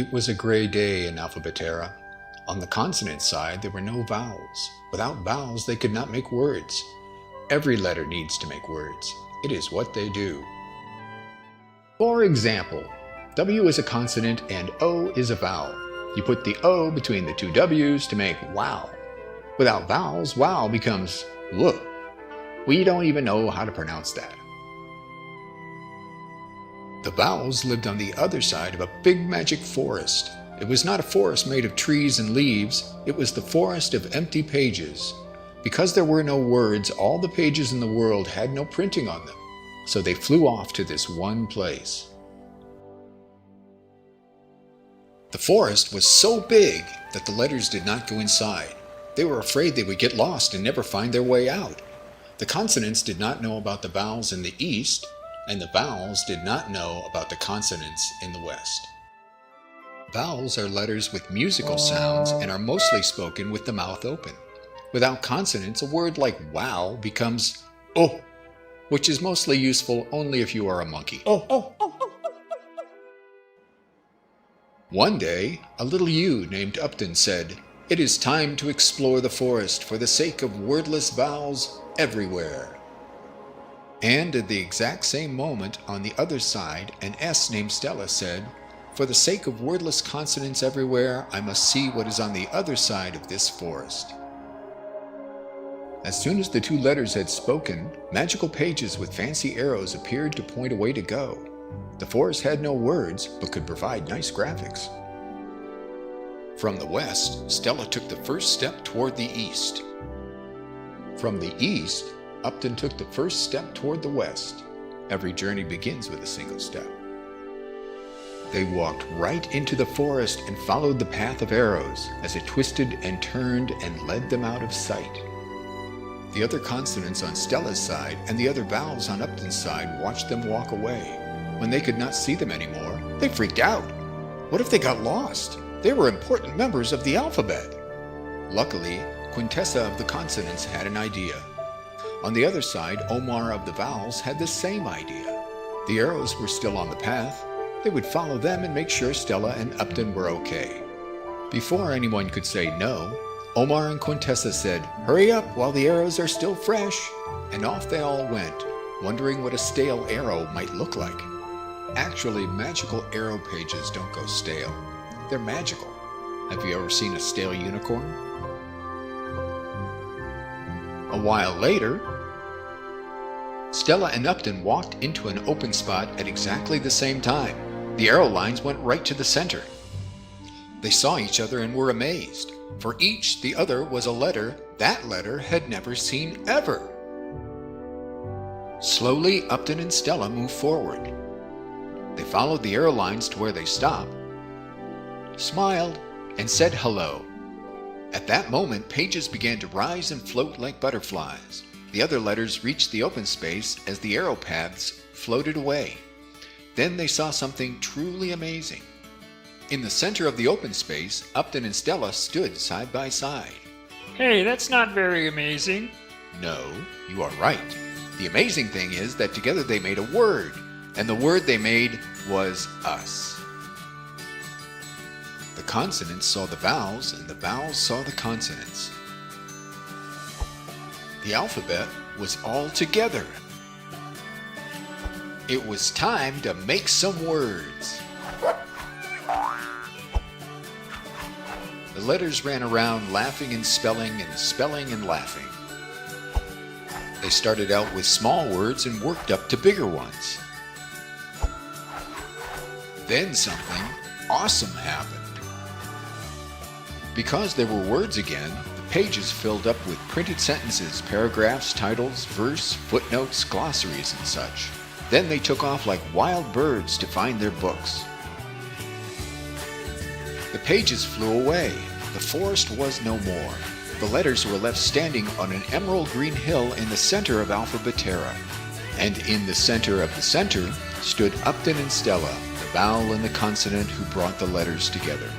It was a gray day in Alphabetera. On the consonant side, there were no vowels. Without vowels, they could not make words. Every letter needs to make words. It is what they do. For example, W is a consonant and O is a vowel. You put the O between the two W's to make wow. Without vowels, wow becomes w. We don't even know how to pronounce that. The vowels lived on the other side of a big magic forest. It was not a forest made of trees and leaves. It was the forest of empty pages. Because there were no words, all the pages in the world had no printing on them. So they flew off to this one place. The forest was so big that the letters did not go inside. They were afraid they would get lost and never find their way out. The consonants did not know about the vowels in the east, and the vowels did not know about the consonants in the west. Vowels are letters with musical sounds and are mostly spoken with the mouth open. Without consonants, a word like wow becomes oh, which is mostly useful only if you are a monkey. One day, a little ewe named Upton said, "It is time to explore the forest for the sake of wordless vowels everywhere." And at the exact same moment, on the other side, an S named Stella said, "For the sake of wordless consonants everywhere, I must see what is on the other side of this forest." As soon as the two letters had spoken, magical pages with fancy arrows appeared to point a way to go. The forest had no words, but could provide nice graphics. From the west, Stella took the first step toward the east. From the east, Upton took the first step toward the west. Every journey begins with a single step. They walked right into the forest and followed the path of arrows as it twisted and turned and led them out of sight. The other consonants on Stella's side and the other vowels on Upton's side watched them walk away. When they could not see them anymore, they freaked out. What if they got lost? They were important members of the alphabet. Luckily, Quintessa of the consonants had an idea. On the other side, Omar of the vowels had the same idea. The arrows were still on the path. They would follow them and make sure Stella and Upton were okay. Before anyone could say no, Omar and Quintessa said, "Hurry up while the arrows are still fresh," and off they all went, wondering what a stale arrow might look like. Actually, magical arrow pages don't go stale. They're magical. Have you ever seen a stale unicorn? A while later, Stella and Upton walked into an open spot at exactly the same time. The arrow lines went right to the center. They saw each other and were amazed. For each, the other was a letter that letter had never seen ever. Slowly, Upton and Stella moved forward. They followed the arrow lines to where they stopped, smiled, and said hello. At that moment, pages began to rise and float like butterflies. The other letters reached the open space as the arrow paths floated away. Then they saw something truly amazing. In the center of the open space, Upton and Stella stood side by side. Hey, that's not very amazing. No, you are right. The amazing thing is that together they made a word, and the word they made was us. The consonants saw the vowels, and the vowels saw the consonants. The alphabet was all together. It was time to make some words. The letters ran around laughing and spelling and laughing. They started out with small words and worked up to bigger ones. Then something awesome happened. Because there were words again, the pages filled up with printed sentences, paragraphs, titles, verse, footnotes, glossaries, and such. Then they took off like wild birds to find their books. The pages flew away. The forest was no more. The letters were left standing on an emerald green hill in the center of Alphabetera. And in the center of the center stood Upton and Stella, the vowel and the consonant who brought the letters together.